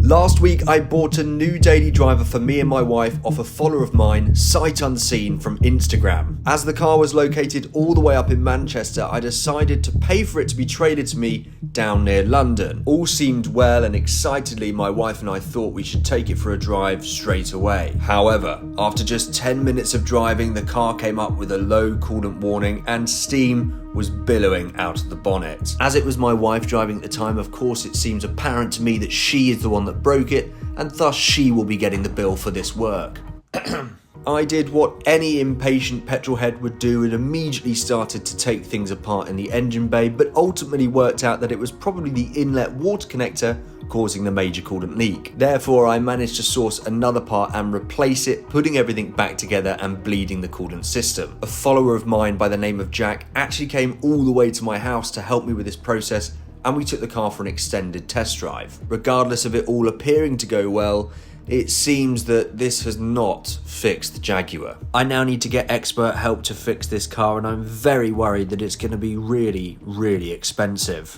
Last week I bought a new daily driver for me and my wife off a follower of mine, sight unseen, from Instagram. As the car was located all the way up in Manchester, I decided to pay for it to be traded to me down near London. All seemed well, and excitedly my wife and I thought we should take it for a drive straight away. However, after just 10 minutes of driving, the car came up with a low coolant warning and steam was billowing out of the bonnet. As it was my wife driving at the time, of course it seems apparent to me that she is the one that broke it, and thus she will be getting the bill for this work. I did what any impatient petrolhead would do and immediately started to take things apart in the engine bay, but ultimately worked out that it was probably the inlet water connector causing the major coolant leak. Therefore, I managed to source another part and replace it, putting everything back together and bleeding the coolant system. A follower of mine by the name of Jack actually came all the way to my house to help me with this process, and we took the car for an extended test drive. Regardless of it all appearing to go well, it seems that this has not fixed the Jaguar. I now need to get expert help to fix this car, and I'm very worried that it's going to be really, really expensive.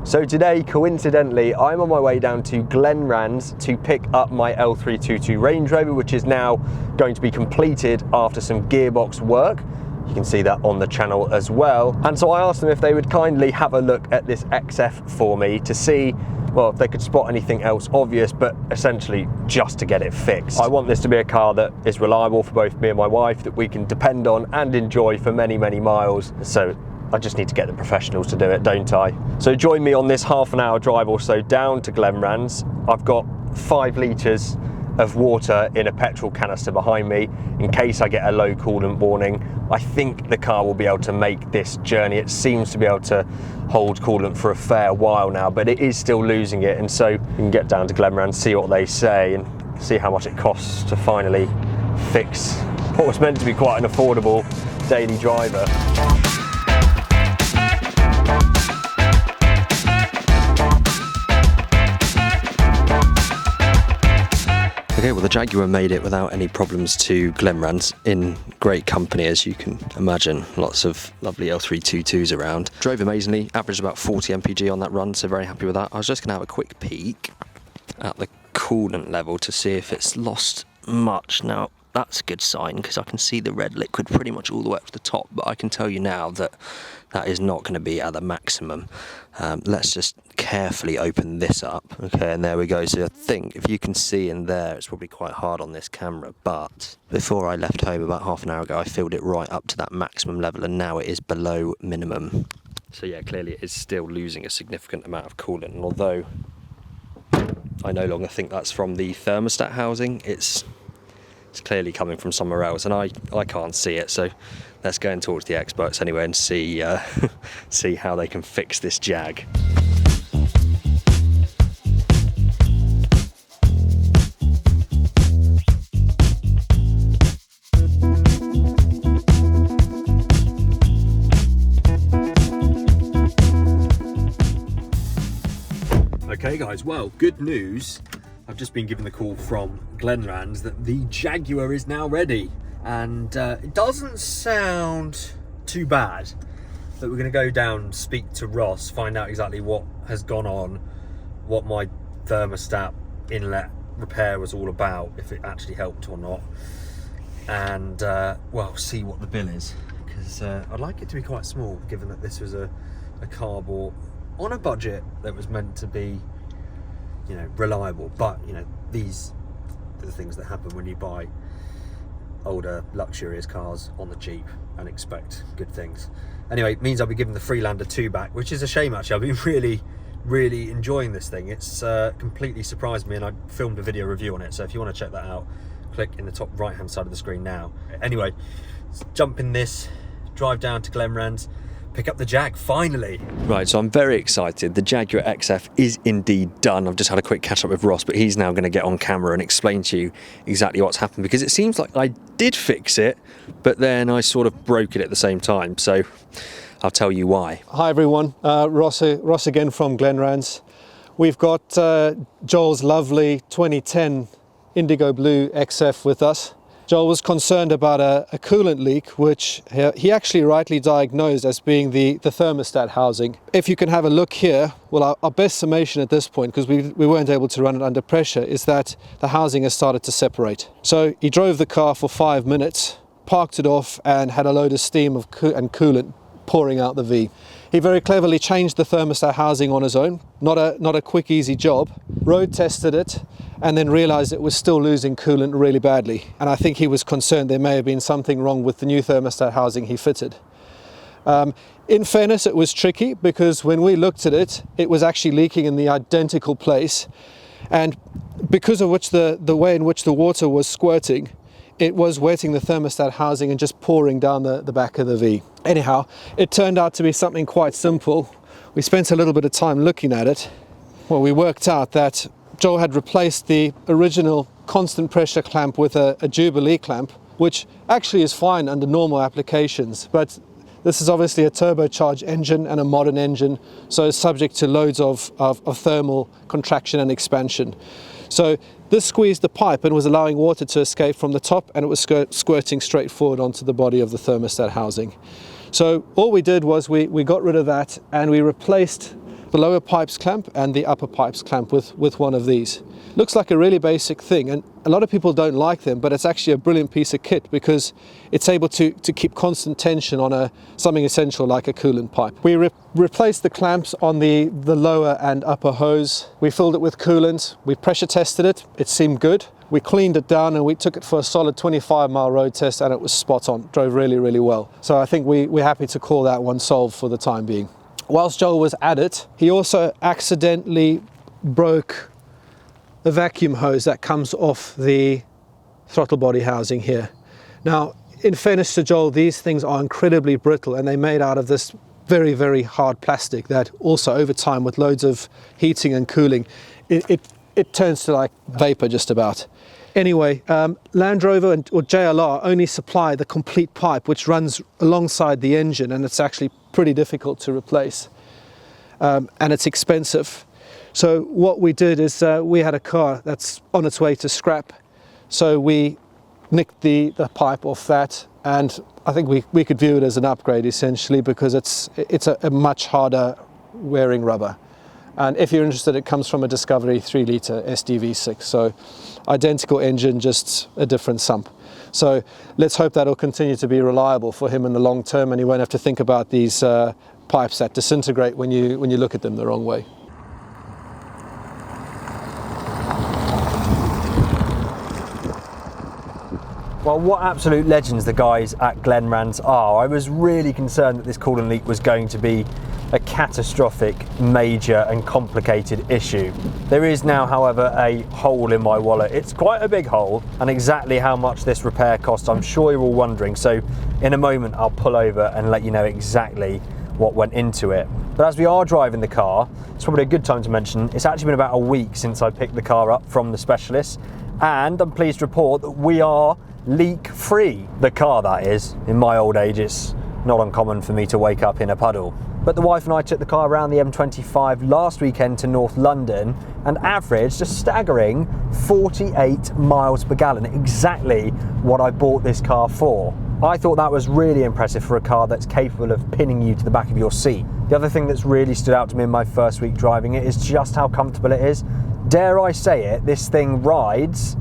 So today, coincidentally, I'm on my way down to Glenrans to pick up my L322 Range Rover, which is now going to be completed after some gearbox work. You can see that on the channel as well. And so I asked them if they would kindly have a look at this XF for me to see, well, if they could spot anything else obvious, but essentially just to get it fixed. I want this to be a car that is reliable for both me and my wife, that we can depend on and enjoy for many, many miles. So I just need to get the professionals to do it, don't I? So join me on this half an hour drive or so down to Glenrans. I've got 5 litres of water in a petrol canister behind me in case I get a low coolant warning. I think the car will be able to make this journey. It seems to be able to hold coolant for a fair while now, but it is still losing it. And so you can get down to Glenrans, see what they say and see how much it costs to finally fix what was meant to be quite an affordable daily driver. Okay, well the Jaguar made it without any problems to Glenrans, in great company as you can imagine. Lots of lovely L322s around. Drove amazingly, averaged about 40 mpg on that run, so very happy with that. I was just going to have a quick peek at the coolant level to see if it's lost much. Now that's a good sign because I can see the red liquid pretty much all the way up to the top, but I can tell you now that that is not going to be at the maximum. Let's just carefully open this up. Okay, and there we go. So I think if you can see in there, it's probably quite hard on this camera, but before I left home about half an hour ago, I filled it right up to that maximum level, and now it is below minimum. So yeah, clearly it is still losing a significant amount of coolant, and although I no longer think that's from the thermostat housing, it's clearly coming from somewhere else, and I can't see it, so let's go and talk to the experts anyway and see see how they can fix this Jag. Okay guys, well, good news. I've just been given the call from Glenrans that the Jaguar is now ready, and it doesn't sound too bad. That we're going to go down, speak to Ross, find out exactly what has gone on, what my thermostat inlet repair was all about, if it actually helped or not, and well, see what the bill is, because I'd like it to be quite small, given that this was a car bought on a budget that was meant to be, you know, reliable. But you know, these are the things that happen when you buy older luxurious cars on the cheap and expect good things. Anyway, it means I'll be giving the Freelander 2 back, which is a shame actually. I've been really enjoying this thing. It's completely surprised me, and I filmed a video review on it, so if you want to check that out, click in the top right hand side of the screen now. Anyway, let's jump in this, drive down to Glenrans, pick up the Jag, finally. Right, so I'm very excited. The Jaguar XF is indeed done. I've just had a quick catch up with Ross, but he's now going to get on camera and explain to you exactly what's happened, because it seems like I did fix it, but then I sort of broke it at the same time. So I'll tell you why. Hi everyone, Ross again from Glenrans. We've got Joel's lovely 2010 Indigo Blue XF with us. Joel was concerned about a coolant leak, which he actually rightly diagnosed as being the thermostat housing. If you can have a look here, well, our best summation at this point, because we weren't able to run it under pressure, is that the housing has started to separate. So he drove the car for 5 minutes, parked it off, and had a load of steam and coolant pouring out the V. He very cleverly changed the thermostat housing on his own. Not a quick, easy job. Road tested it and then realized it was still losing coolant really badly. And I think he was concerned there may have been something wrong with the new thermostat housing he fitted. In fairness, it was tricky because when we looked at it, it was actually leaking in the identical place. And because of which the way in which the water was squirting, it was wetting the thermostat housing and just pouring down the back of the V. Anyhow, it turned out to be something quite simple. We spent a little bit of time looking at it. Well, we worked out that Joel had replaced the original constant pressure clamp with a Jubilee clamp, which actually is fine under normal applications, but this is obviously a turbocharged engine and a modern engine, so it's subject to loads of thermal contraction and expansion. So this squeezed the pipe and was allowing water to escape from the top, and it was squirting straight forward onto the body of the thermostat housing. So all we did was we got rid of that and we replaced the lower pipes clamp and the upper pipes clamp with one of these. Looks like a really basic thing, and a lot of people don't like them, but it's actually a brilliant piece of kit because it's able to keep constant tension on something essential like a coolant pipe. We replaced the clamps on the lower and upper hose. We filled it with coolant. We pressure tested it. It seemed good. We cleaned it down and we took it for a solid 25-mile road test, and it was spot on. Drove really, really well. So I think we're happy to call that one solved for the time being. Whilst Joel was at it, he also accidentally broke the vacuum hose that comes off the throttle body housing here. Now, in fairness to Joel, these things are incredibly brittle and they're made out of this very, very hard plastic that also over time with loads of heating and cooling, it turns to like vapor just about. Anyway, Land Rover or JLR only supply the complete pipe which runs alongside the engine, and it's actually pretty difficult to replace, and it's expensive. So what we did is we had a car that's on its way to scrap, so we nicked the pipe off that, and I think we could view it as an upgrade essentially because it's a much harder wearing rubber. And if you're interested, it comes from a Discovery 3-litre SDV6, so identical engine, just a different sump. So let's hope that'll continue to be reliable for him in the long term, and he won't have to think about these pipes that disintegrate when you look at them the wrong way. Well, what absolute legends the guys at Glenrands are. I was really concerned that this coolant leak was going to be a catastrophic, major and complicated issue. There is now, however, a hole in my wallet. It's quite a big hole, and exactly how much this repair cost, I'm sure you're all wondering. So in a moment, I'll pull over and let you know exactly what went into it. But as we are driving the car, it's probably a good time to mention, it's actually been about a week since I picked the car up from the specialist, and I'm pleased to report that we are leak-free. The car, that is. In my old age, it's not uncommon for me to wake up in a puddle. But the wife and I took the car around the M25 last weekend to North London and averaged a staggering 48 miles per gallon, exactly what I bought this car for. I thought that was really impressive for a car that's capable of pinning you to the back of your seat. The other thing that's really stood out to me in my first week driving it is just how comfortable it is. Dare I say it, this thing rides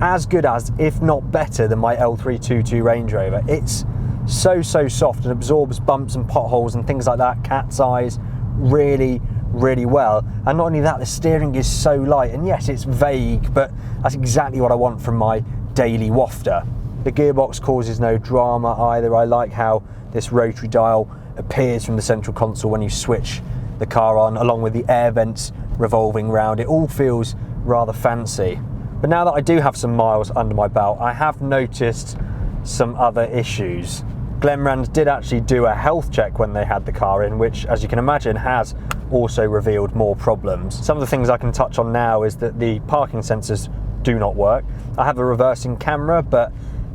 as good as, if not better than, my L322 Range Rover. It's so soft and absorbs bumps and potholes and things like that, cat's eyes, really well. And not only that, the steering is so light, and yes, it's vague, but that's exactly what I want from my daily wafter. The gearbox causes no drama either. I like how this rotary dial appears from the central console when you switch the car on, along with the air vents revolving round. It all feels rather fancy. But now that I do have some miles under my belt, I have noticed some other issues. Glenrands did actually do a health check when they had the car in, which, as you can imagine, has also revealed more problems. Some of the things I can touch on now is that the parking sensors do not work. I have a reversing camera, but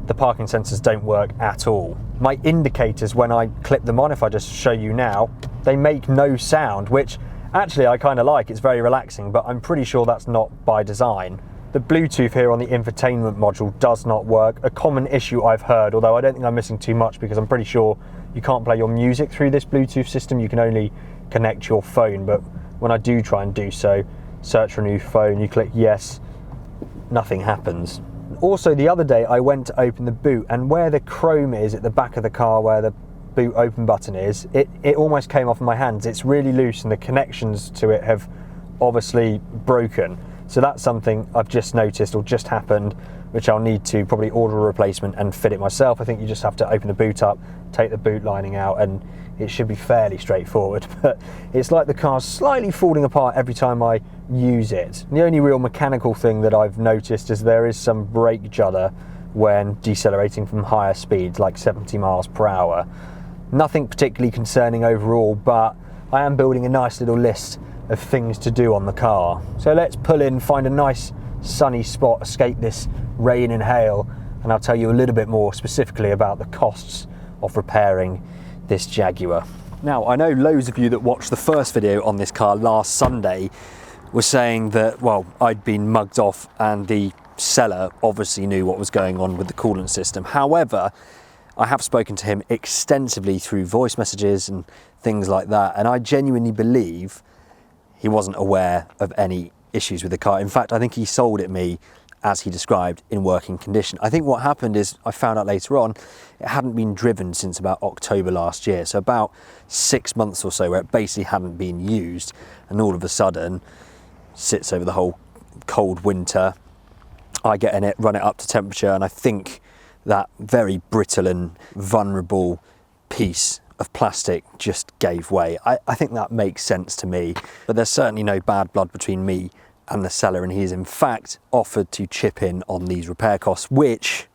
the parking sensors don't work at all. My indicators, when I clip them on, if I just show you now, they make no sound, which actually I kind of like. It's very relaxing, but I'm pretty sure that's not by design. The Bluetooth here on the infotainment module does not work. A common issue I've heard, although I don't think I'm missing too much because I'm pretty sure you can't play your music through this Bluetooth system. You can only connect your phone, but when I do try and do so, search for a new phone, you click yes, nothing happens. Also, the other day I went to open the boot, and where the chrome is at the back of the car, where the boot open button is, it almost came off my hands. It's really loose and the connections to it have obviously broken. So that's something I've just noticed or just happened, which I'll need to probably order a replacement and fit it myself. I think you just have to open the boot up, take the boot lining out, and it should be fairly straightforward. But it's like the car's slightly falling apart every time I use it. The only real mechanical thing that I've noticed is there is some brake judder when decelerating from higher speeds, like 70 miles per hour. Nothing particularly concerning overall, but I am building a nice little list of things to do on the car. So let's pull in, find a nice sunny spot, escape this rain and hail, and I'll tell you a little bit more specifically about the costs of repairing this Jaguar. Now, I know loads of you that watched the first video on this car last Sunday were saying that, well, I'd been mugged off and the seller obviously knew what was going on with the coolant system. However, I have spoken to him extensively through voice messages and things like that, and I genuinely believe he wasn't aware of any issues with the car. In fact, I think he sold it me as he described in working condition. I think what happened is, I found out later on, it hadn't been driven since about October last year, so about 6 months or so where it basically hadn't been used, and all of a sudden sits over the whole cold winter. I get in it, run it up to temperature, and I think that very brittle and vulnerable piece of plastic just gave way. I think that makes sense to me, but there's certainly no bad blood between me and the seller, and he's in fact offered to chip in on these repair costs, which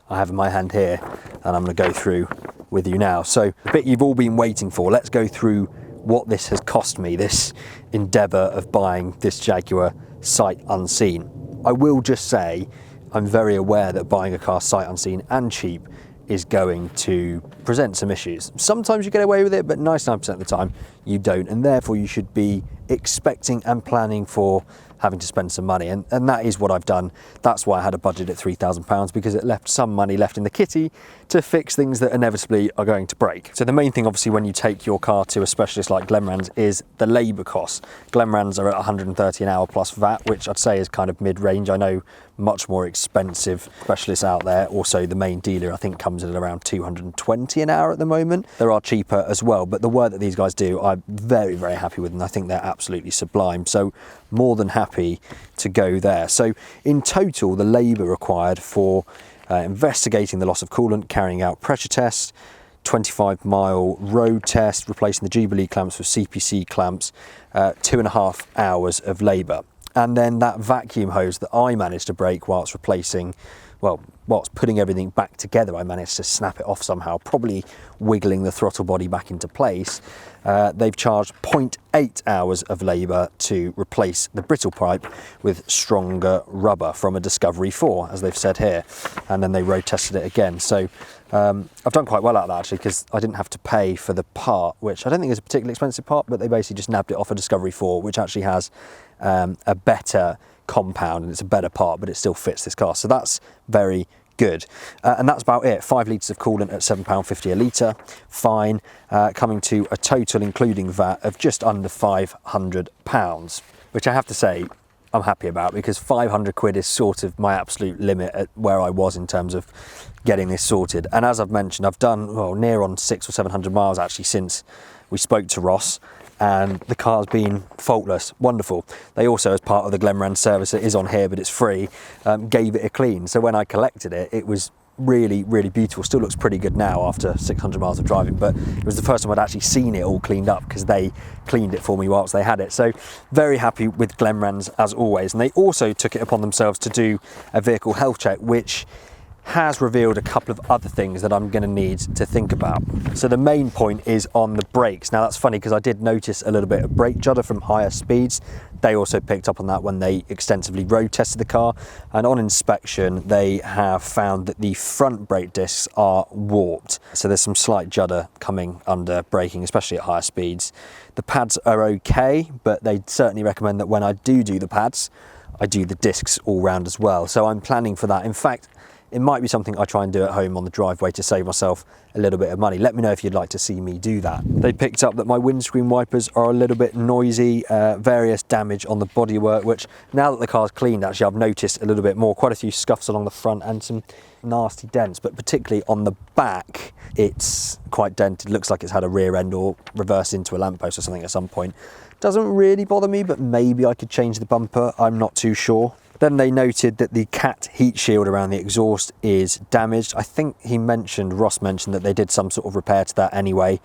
I have in my hand here and I'm going to go through with you now. So the bit you've all been waiting for, let's go through what this has cost me, this endeavour of buying this Jaguar sight unseen. I will just say I'm very aware that buying a car sight unseen and cheap is going to present some issues. Sometimes you get away with it, but 99% of the time you don't, and therefore you should be expecting and planning for having to spend some money, and that is what I've done. That's why I had a budget at £3,000, because it left some money left in the kitty to fix things that inevitably are going to break. So the main thing obviously when you take your car to a specialist like Glenrand's is the labour costs. Glenrand's are at 130 an hour plus VAT, which I'd say is kind of mid-range. I know much more expensive specialists out there. Also the main dealer I think comes in at around 220 an hour at the moment. There are cheaper as well, but the work that these guys do I'm very, very happy with, and I think they're absolutely sublime. So more than happy to go there. So in total, the labour required for investigating the loss of coolant, carrying out pressure tests, 25-mile road test, replacing the Jubilee clamps with CPC clamps, 2.5 hours of labour. And then that vacuum hose that I managed to break whilst replacing, well, whilst putting everything back together, I managed to snap it off somehow, probably wiggling the throttle body back into place. They've charged 0.8 hours of labour to replace the brittle pipe with stronger rubber from a Discovery 4, as they've said here. And then they road tested it again. So I've done quite well out of that actually, because I didn't have to pay for the part, which I don't think is a particularly expensive part, but they basically just nabbed it off a Discovery 4, which actually has a better compound, and it's a better part, but it still fits this car. So that's very good. And that's about it. 5 litres of coolant at £7.50 a litre, fine, coming to a total including VAT of just under £500, which I have to say I'm happy about, because 500 quid is sort of my absolute limit at where I was in terms of getting this sorted. And as I've mentioned, I've done, well, near on 600 or 700 miles actually since we spoke to Ross, and the car's been faultless, wonderful. They also, as part of the Glenrand service, it is on here but it's free, gave it a clean. So when I collected it, it was really, really beautiful. Still looks pretty good now after 600 miles of driving, but it was the first time I'd actually seen it all cleaned up, because they cleaned it for me whilst they had it. So very happy with Glenrand's as always. And they also took it upon themselves to do a vehicle health check, which has revealed a couple of other things that I'm going to need to think about. So the main point is on the brakes. Now that's funny, because I did notice a little bit of brake judder from higher speeds. They also picked up on that when they extensively road tested the car, and on inspection they have found that the front brake discs are warped. So there's some slight judder coming under braking, especially at higher speeds. The pads are okay, but they certainly recommend that when I do the pads, I do the discs all round as well. So I'm planning for that. In fact, it might be something I try and do at home on the driveway to save myself a little bit of money. Let me know if you'd like to see me do that. They picked up that my windscreen wipers are a little bit noisy, various damage on the bodywork, which now that the car's cleaned, actually I've noticed a little bit more, quite a few scuffs along the front and some nasty dents, but particularly on the back, it's quite dented. Looks like it's had a rear end or reversed into a lamppost or something at some point. Doesn't really bother me, but maybe I could change the bumper. I'm not too sure. Then they noted that the cat heat shield around the exhaust is damaged. I think Ross mentioned that they did some sort of repair to that anyway,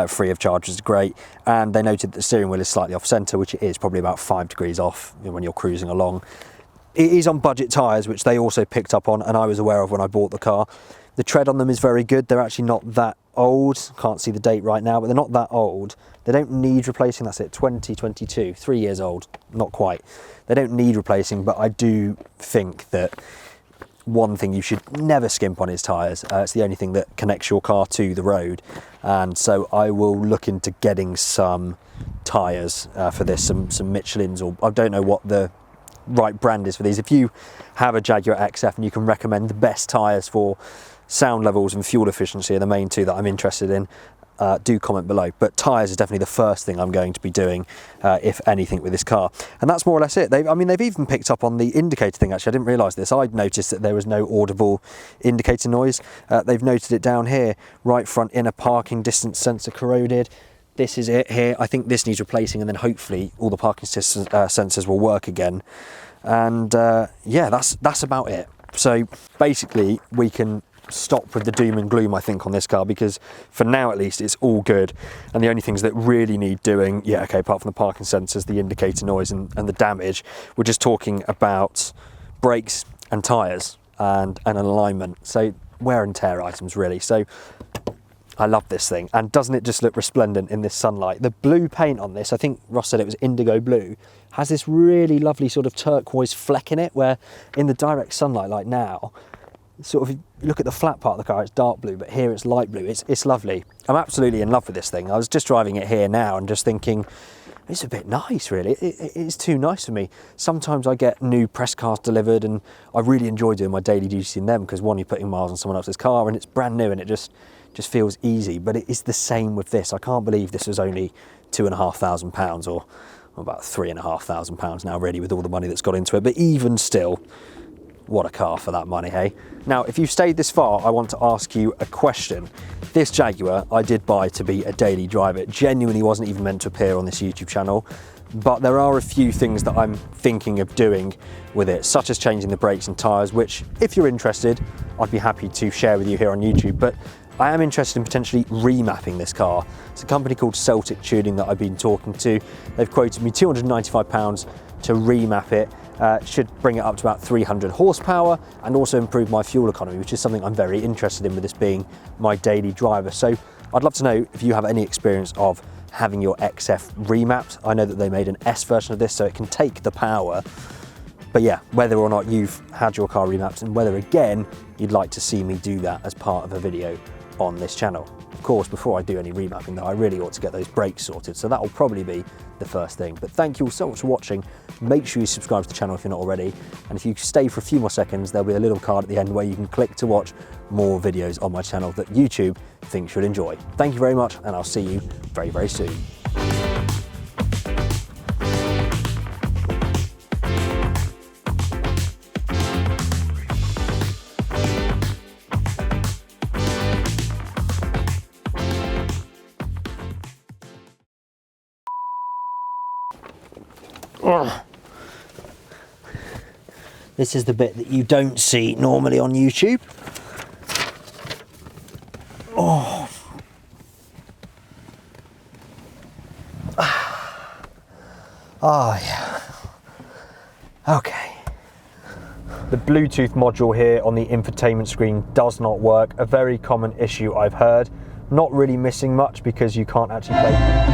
free of charge, which is great. And they noted that the steering wheel is slightly off centre, which it is, probably about 5 degrees off when you're cruising along. It is on budget tyres, which they also picked up on, and I was aware of when I bought the car. The tread on them is very good. They're actually not that old. Can't see the date right now, but they're not that old. They don't need replacing. That's it, 2022, 3 years old, not quite. They don't need replacing, but I do think that one thing you should never skimp on is tyres. It's the only thing that connects your car to the road. And so I will look into getting some tyres for this, some Michelin's, or I don't know what the right brand is for these. If you have a Jaguar XF and you can recommend the best tyres for sound levels and fuel efficiency are the main two that I'm interested in, do comment below. But tyres is definitely the first thing I'm going to be doing, if anything, with this car. And that's more or less it. They've even picked up on the indicator thing. Actually, I didn't realise this. I'd noticed that there was no audible indicator noise. They've noted it down here. Right front inner parking distance sensor corroded. This is it here. I think this needs replacing, and then hopefully all the parking sensors will work again. And yeah, that's about it. So basically we can stop with the doom and gloom, I think, on this car, because for now at least it's all good. And the only things that really need doing, yeah, okay, apart from the parking sensors, the indicator noise and the damage, we're just talking about brakes and tyres and an alignment. So wear and tear items really. So I love this thing. And doesn't it just look resplendent in this sunlight? The blue paint on this, I think Ross said it was indigo blue, has this really lovely sort of turquoise fleck in it, where in the direct sunlight like now, sort of look at the flat part of the car, it's dark blue, but here it's light blue. It's lovely. I'm absolutely in love with this thing. I was just driving it here now and just thinking, it's a bit nice really. It's too nice for me. Sometimes I get new press cars delivered and I really enjoy doing my daily duty in them, because one, you're putting miles on someone else's car and it's brand new and it just feels easy. But it is the same with this. I can't believe this was only £2,500 or about £3,500 now really, with all the money that's got into it. But even still, what a car for that money, hey? Now, if you've stayed this far, I want to ask you a question. This Jaguar I did buy to be a daily driver. It genuinely wasn't even meant to appear on this YouTube channel, but there are a few things that I'm thinking of doing with it, such as changing the brakes and tyres, which, if you're interested, I'd be happy to share with you here on YouTube. But I am interested in potentially remapping this car. It's a company called Celtic Tuning that I've been talking to. They've quoted me £295 to remap it. Should bring it up to about 300 horsepower and also improve my fuel economy, which is something I'm very interested in with this being my daily driver. So I'd love to know if you have any experience of having your XF remapped. I know that they made an S version of this, so it can take the power. But yeah, whether or not you've had your car remapped and whether again you'd like to see me do that as part of a video on this channel. Of course, before I do any remapping though, I really ought to get those brakes sorted, so that will probably be the first thing. But thank you all so much for watching. Make sure you subscribe to the channel if you're not already, and if you stay for a few more seconds, there'll be a little card at the end where you can click to watch more videos on my channel that YouTube thinks you'll enjoy. Thank you very much, and I'll see you very, very soon. This is the bit that you don't see normally on YouTube. Oh. Oh yeah. Okay. The Bluetooth module here on the infotainment screen does not work. A very common issue I've heard. Not really missing much because you can't actually play